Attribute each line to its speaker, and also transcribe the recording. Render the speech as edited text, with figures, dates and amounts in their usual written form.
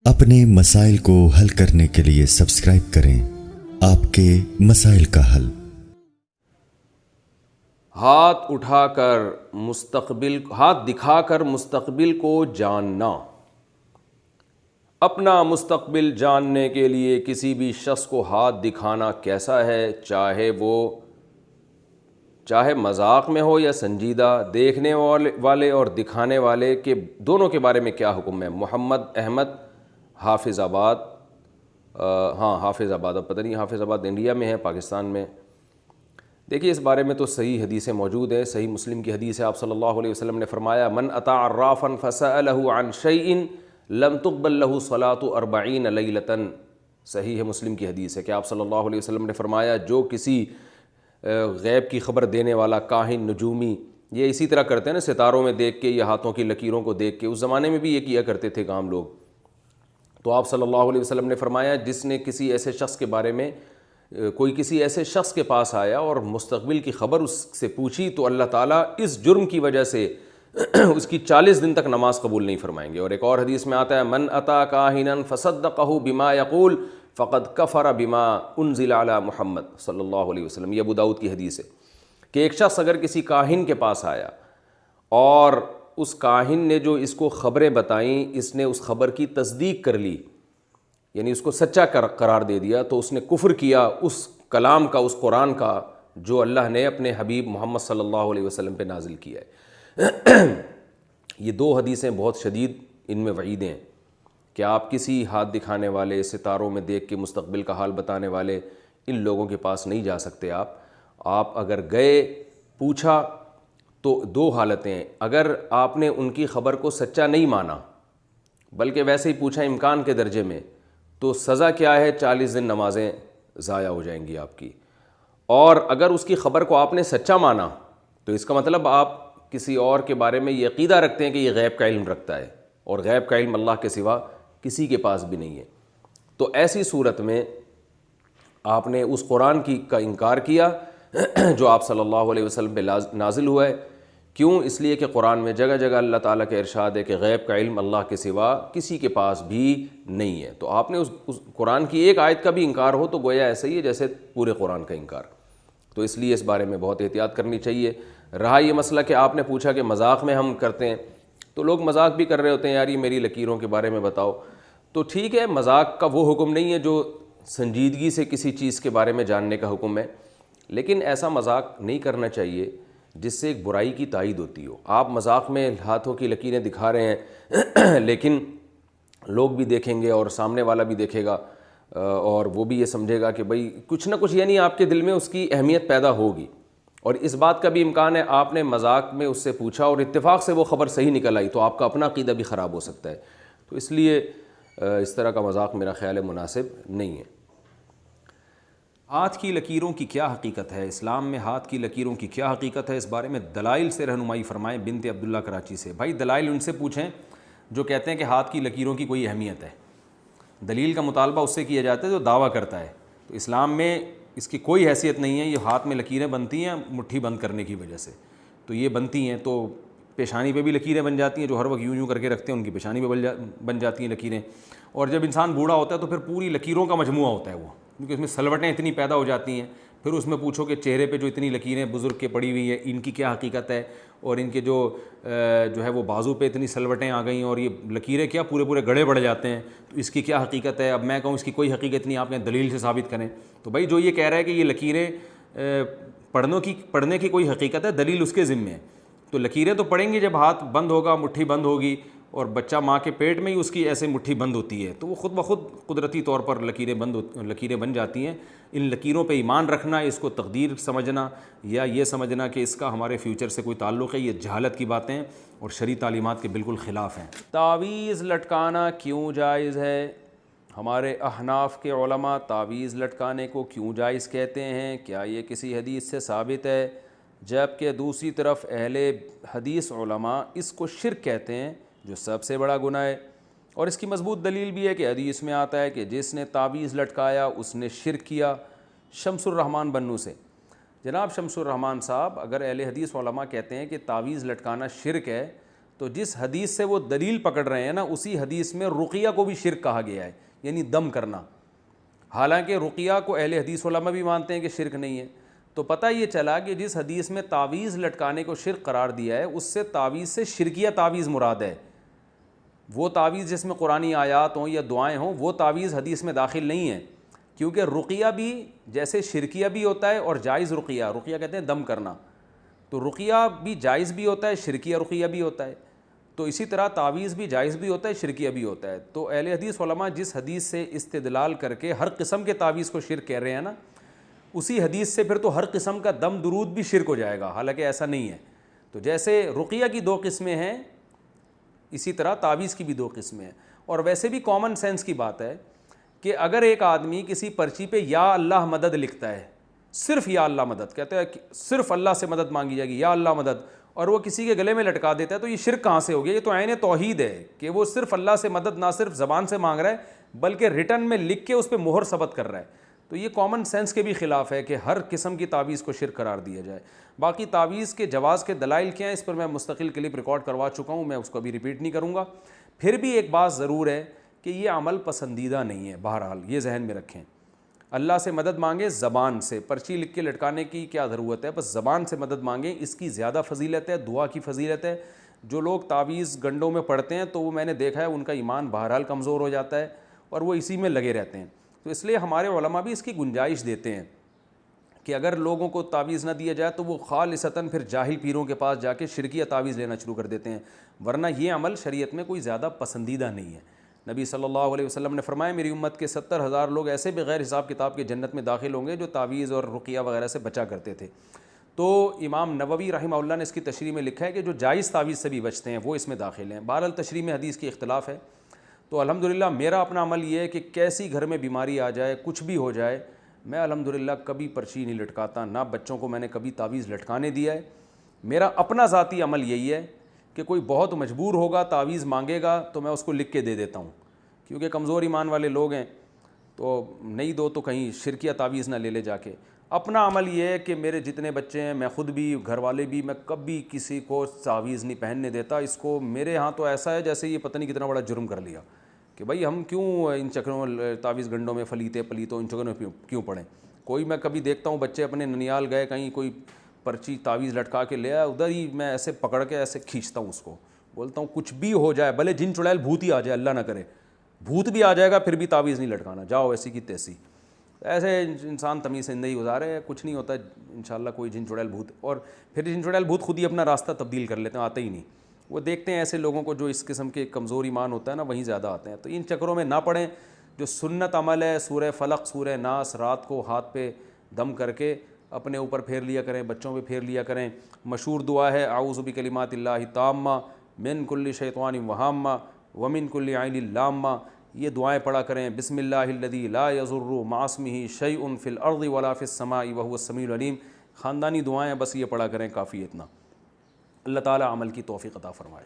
Speaker 1: اپنے مسائل کو حل کرنے کے لیے سبسکرائب کریں آپ کے مسائل کا حل۔
Speaker 2: ہاتھ دکھا کر مستقبل کو جاننا۔ اپنا مستقبل جاننے کے لیے کسی بھی شخص کو ہاتھ دکھانا کیسا ہے، چاہے مذاق میں ہو یا سنجیدہ، دیکھنے والے اور دکھانے والے کے دونوں کے بارے میں کیا حکم ہے؟ محمد احمد حافظ آباد، حافظ آباد، اب پتہ نہیں حافظ آباد انڈیا میں ہے پاکستان میں۔ دیکھیے اس بارے میں تو صحیح حدیثیں موجود ہیں، صحیح مسلم کی حدیث ہے، آپ صلی اللہ علیہ وسلم نے فرمایا من اتی عرافا فسألہ عن شیء لم تقبل له صلاۃ 40 لیلۃ۔ صحیح ہے مسلم کی حدیث ہے کہ آپ صلی اللہ علیہ وسلم نے فرمایا جو کسی غیب کی خبر دینے والا کاہن، نجومی، یہ اسی طرح کرتے ہیں نا، ستاروں میں دیکھ کے یا ہاتھوں کی لکیروں کو دیکھ کے، اس زمانے میں بھی یہ کیا کرتے تھے عام لوگ۔ تو آپ صلی اللہ علیہ وسلم نے فرمایا جس نے کسی ایسے شخص کے بارے میں، کوئی کسی ایسے شخص کے پاس آیا اور مستقبل کی خبر اس سے پوچھی تو اللہ تعالیٰ اس جرم کی وجہ سے اس کی 40 دن تک نماز قبول نہیں فرمائیں گے۔ اور ایک اور حدیث میں آتا ہے من اتی کاہنا فصدقہ بما یقول فقد کفر بما انزل علی محمد صلی اللہ علیہ وسلم۔ یہ ابو داؤد کی حدیث ہے کہ ایک شخص اگر کسی کاہن کے پاس آیا اور اس کاہن نے جو اس کو خبریں بتائیں، اس نے اس خبر کی تصدیق کر لی، یعنی اس کو سچا قرار دے دیا، تو اس نے کفر کیا اس کلام کا، اس قرآن کا جو اللہ نے اپنے حبیب محمد صلی اللہ علیہ وسلم پہ نازل کیا ہے۔ یہ دو حدیثیں بہت شدید ان میں وعیدیں ہیں کہ آپ کسی ہاتھ دکھانے والے، ستاروں میں دیکھ کے مستقبل کا حال بتانے والے ان لوگوں کے پاس نہیں جا سکتے۔ آپ اگر گئے، پوچھا، تو دو حالتیں ہیں۔ اگر آپ نے ان کی خبر کو سچا نہیں مانا بلکہ ویسے ہی پوچھا امکان کے درجے میں، تو سزا کیا ہے؟ 40 دن نمازیں ضائع ہو جائیں گی آپ کی۔ اور اگر اس کی خبر کو آپ نے سچا مانا تو اس کا مطلب آپ کسی اور کے بارے میں یہ عقیدہ رکھتے ہیں کہ یہ غیب کا علم رکھتا ہے، اور غیب کا علم اللہ کے سوا کسی کے پاس بھی نہیں ہے۔ تو ایسی صورت میں آپ نے اس قرآن کا انکار کیا جو آپ صلی اللہ علیہ وسلم پہ نازل ہوا ہے۔ کیوں؟ اس لیے کہ قرآن میں جگہ جگہ اللہ تعالیٰ کا ارشاد ہے کہ غیب کا علم اللہ کے سوا کسی کے پاس بھی نہیں ہے۔ تو آپ نے اس قرآن کی ایک آیت کا بھی انکار ہو تو گویا ایسا ہی ہے جیسے پورے قرآن کا انکار۔ تو اس لیے اس بارے میں بہت احتیاط کرنی چاہیے۔ رہا یہ مسئلہ کہ آپ نے پوچھا کہ مذاق میں ہم کرتے ہیں، تو لوگ مذاق بھی کر رہے ہوتے ہیں، یار یہ میری لکیروں کے بارے میں بتاؤ، تو ٹھیک ہے، مذاق کا وہ حکم نہیں ہے جو سنجیدگی سے کسی چیز کے بارے میں جاننے کا حکم ہے، لیکن ایسا مذاق نہیں کرنا چاہیے جس سے ایک برائی کی تائید ہوتی ہو۔ آپ مذاق میں ہاتھوں کی لکیریں دکھا رہے ہیں لیکن لوگ بھی دیکھیں گے اور سامنے والا بھی دیکھے گا، اور وہ بھی یہ سمجھے گا کہ بھئی کچھ نہ کچھ، یعنی آپ کے دل میں اس کی اہمیت پیدا ہوگی۔ اور اس بات کا بھی امکان ہے آپ نے مذاق میں اس سے پوچھا اور اتفاق سے وہ خبر صحیح نکل آئی تو آپ کا اپنا عقیدہ بھی خراب ہو سکتا ہے۔ تو اس لیے اس طرح کا مذاق میرا خیال ہے مناسب نہیں ہے۔ ہاتھ کی لکیروں کی کیا حقیقت ہے؟ اسلام میں ہاتھ کی لکیروں کی کیا حقیقت ہے؟ اس بارے میں دلائل سے رہنمائی فرمائیں بنت عبداللہ کراچی سے۔ بھائی دلائل ان سے پوچھیں جو کہتے ہیں کہ ہاتھ کی لکیروں کی کوئی اہمیت ہے۔ دلیل کا مطالبہ اس سے کیا جاتا ہے جو دعویٰ کرتا ہے۔ تو اسلام میں اس کی کوئی حیثیت نہیں ہے۔ یہ ہاتھ میں لکیریں بنتی ہیں مٹھی بند کرنے کی وجہ سے، تو یہ بنتی ہیں، تو پیشانی پہ بھی لکیریں بن جاتی ہیں، جو ہر وقت یوں کر کے رکھتے ہیں ان کی پیشانی پہ بن جاتی ہیں لکیریں۔ اور جب انسان بوڑھا ہوتا ہے تو پھر پوری لکیروں کا مجموعہ ہوتا ہے وہ، کیونکہ اس میں سلوٹیں اتنی پیدا ہو جاتی ہیں۔ پھر اس میں پوچھو کہ چہرے پہ جو اتنی لکیریں بزرگ کے پڑی ہوئی ہیں ان کی کیا حقیقت ہے، اور ان کے جو ہے وہ بازو پہ اتنی سلوٹیں آ گئیں اور یہ لکیریں کیا پورے گڑھے بڑھ جاتے ہیں، تو اس کی کیا حقیقت ہے؟ اب میں کہوں اس کی کوئی حقیقت نہیں، آپ نے دلیل سے ثابت کریں۔ تو بھائی جو یہ کہہ رہا ہے کہ یہ لکیریں پڑھنے کی کوئی حقیقت ہے، دلیل اس کے ذمے ہے۔ تو لکیریں تو پڑیں گی جب ہاتھ بند ہوگا، مٹھی بند ہوگی، اور بچہ ماں کے پیٹ میں ہی اس کی ایسے مٹھی بند ہوتی ہے، تو وہ خود بخود قدرتی طور پر لکیریں بن جاتی ہیں۔ ان لکیروں پہ ایمان رکھنا، اس کو تقدیر سمجھنا یا یہ سمجھنا کہ اس کا ہمارے فیوچر سے کوئی تعلق ہے، یہ جہالت کی باتیں اور شرعی تعلیمات کے بالکل خلاف ہیں۔ تعویذ لٹکانا کیوں جائز ہے؟ ہمارے احناف کے علماء تعویذ لٹکانے کو کیوں جائز کہتے ہیں؟ کیا یہ کسی حدیث سے ثابت ہے؟ جبکہ دوسری طرف اہل حدیث علماء اس کو شرک کہتے ہیں جو سب سے بڑا گناہ ہے، اور اس کی مضبوط دلیل بھی ہے کہ حدیث میں آتا ہے کہ جس نے تعویذ لٹکایا اس نے شرک کیا۔ شمس الرحمن بنو سے، جناب شمس الرحمن صاحب، اگر اہل حدیث علماء کہتے ہیں کہ تعویذ لٹکانا شرک ہے تو جس حدیث سے وہ دلیل پکڑ رہے ہیں نا اسی حدیث میں رقیہ کو بھی شرک کہا گیا ہے، یعنی دم کرنا، حالانکہ رقیہ کو اہل حدیث علماء بھی مانتے ہیں کہ شرک نہیں ہے۔ تو پتہ یہ چلا کہ جس حدیث میں تعویذ لٹکانے کو شرک قرار دیا ہے اس سے تعویذ سے شرکیہ تعویذ مراد ہے، وہ تعویذ جس میں قرآنی آیات ہوں یا دعائیں ہوں وہ تعویذ حدیث میں داخل نہیں ہے، کیونکہ رقیہ بھی جیسے شرکیہ بھی ہوتا ہے اور جائز رقیہ، رقیہ کہتے ہیں دم کرنا، تو رقیہ بھی جائز بھی ہوتا ہے، شرکیہ رقیہ بھی ہوتا ہے، تو اسی طرح تعویذ بھی جائز بھی ہوتا ہے، شرکیہ بھی ہوتا ہے۔ تو اہل حدیث علماء جس حدیث سے استدلال کر کے ہر قسم کے تعویذ کو شرک کہہ رہے ہیں نا، اسی حدیث سے پھر تو ہر قسم کا دم درود بھی شرک ہو جائے گا، حالانکہ ایسا نہیں ہے۔ تو جیسے رقیہ کی 2 قسمیں ہیں اسی طرح تعویذ کی بھی 2 قسمیں ہیں، اور ویسے بھی کامن سینس کی بات ہے کہ اگر ایک آدمی کسی پرچی پہ یا اللہ مدد لکھتا ہے، صرف یا اللہ مدد کہتے ہیں، صرف اللہ سے مدد مانگی جائے گی یا اللہ مدد، اور وہ کسی کے گلے میں لٹکا دیتا ہے، تو یہ شرک کہاں سے ہو گیا؟ یہ تو عین توحید ہے کہ وہ صرف اللہ سے مدد نہ صرف زبان سے مانگ رہا ہے بلکہ ریٹن میں لکھ کے اس پہ مہر ثبت کر رہا ہے۔ تو یہ کامن سینس کے بھی خلاف ہے کہ ہر قسم کی تعویذ کو شرک قرار دیا جائے۔ باقی تعویذ کے جواز کے دلائل کیا ہیں اس پر میں مستقل کلپ ریکارڈ کروا چکا ہوں، میں اس کو ابھی ریپیٹ نہیں کروں گا۔ پھر بھی ایک بات ضرور ہے کہ یہ عمل پسندیدہ نہیں ہے، بہرحال یہ ذہن میں رکھیں۔ اللہ سے مدد مانگیں زبان سے، پرچی لکھ کے لٹکانے کی کیا ضرورت ہے، بس زبان سے مدد مانگیں، اس کی زیادہ فضیلت ہے، دعا کی فضیلت ہے۔ جو لوگ تعویذ گنڈوں میں پڑھتے ہیں تو وہ میں نے دیکھا ہے ان کا ایمان بہرحال کمزور ہو جاتا ہے اور وہ اسی میں لگے رہتے ہیں۔ تو اس لیے ہمارے علماء بھی اس کی گنجائش دیتے ہیں کہ اگر لوگوں کو تعویذ نہ دیا جائے تو وہ خالصتاً پھر جاہل پیروں کے پاس جا کے شرکیہ تعویذ لینا شروع کر دیتے ہیں، ورنہ یہ عمل شریعت میں کوئی زیادہ پسندیدہ نہیں ہے۔ نبی صلی اللہ علیہ وسلم نے فرمایا میری امت کے 70,000 لوگ ایسے بغیر حساب کتاب کے جنت میں داخل ہوں گے جو تعویذ اور رقیہ وغیرہ سے بچا کرتے تھے۔ تو امام نووی رحمہ اللہ نے اس کی تشریح میں لکھا ہے کہ جو جائز تعویذ سے بھی بچتے ہیں وہ اس میں داخل ہیں۔ بہرحال تشریح میں حدیث کی اختلاف ہے۔ تو الحمدللہ میرا اپنا عمل یہ ہے کہ کیسی گھر میں بیماری آ جائے، کچھ بھی ہو جائے، میں الحمدللہ کبھی پرچی نہیں لٹکاتا، نہ بچوں کو میں نے کبھی تعویذ لٹکانے دیا ہے۔ میرا اپنا ذاتی عمل یہی ہے کہ کوئی بہت مجبور ہوگا تعویذ مانگے گا تو میں اس کو لکھ کے دے دیتا ہوں، کیونکہ کمزور ایمان والے لوگ ہیں، تو نہیں دو تو کہیں شرکیہ تعویذ نہ لے لے جا کے۔ اپنا عمل یہ ہے کہ میرے جتنے بچے ہیں، میں خود بھی، گھر والے بھی، میں کبھی کسی کو تعویذ نہیں پہننے دیتا۔ اس کو میرے ہاں تو ایسا ہے جیسے یہ پتہ نہیں کتنا بڑا جرم کر لیا کہ بھائی ہم کیوں ان چکروں تعویذ گنڈوں میں پلیتوں ان چکروں میں کیوں پڑیں۔ کوئی میں کبھی دیکھتا ہوں بچے اپنے ننیال گئے کہیں، کوئی پرچی تعویذ لٹکا کے لے آیا، ادھر ہی میں ایسے پکڑ کے ایسے کھینچتا ہوں اس کو، بولتا ہوں کچھ بھی ہو جائے، بھلے جن چڑیل بھوت ہی آ جائے، اللہ نہ کرے بھوت بھی آ جائے گا پھر بھی تعویذ نہیں لٹکانا، جاؤ ایسی کی تیسی۔ ایسے انسان تمیز زندگی گزارے، کچھ نہیں ہوتا انشاءاللہ کوئی جن چڑیل بھوت، اور پھر جن چڑیل بھوت خود ہی اپنا راستہ تبدیل کر لیتے ہیں، آتے ہی نہیں۔ وہ دیکھتے ہیں ایسے لوگوں کو جو اس قسم کے کمزور ایمان ہوتا ہے نا، وہیں زیادہ آتے ہیں۔ تو ان چکروں میں نہ پڑیں۔ جو سنت عمل ہے سورہ فلق سورہ ناس رات کو ہاتھ پہ دم کر کے اپنے اوپر پھیر لیا کریں، بچوں پہ پھیر لیا کریں۔ مشہور دعا ہے اعوذ بکلمات اللہ التامہ من کل شیطان وہامہ ومن کل عین لامہ، یہ دعائیں پڑھا کریں۔ بسم اللہ الذی لا یضر مع اسمہ شیء فی الارض ولا فی السماء وہو السمیع العلیم۔ خاندانی دعائیں بس یہ پڑھا کریں، کافی اتنا۔ اللہ تعالیٰ عمل کی توفیق عطا فرمائے۔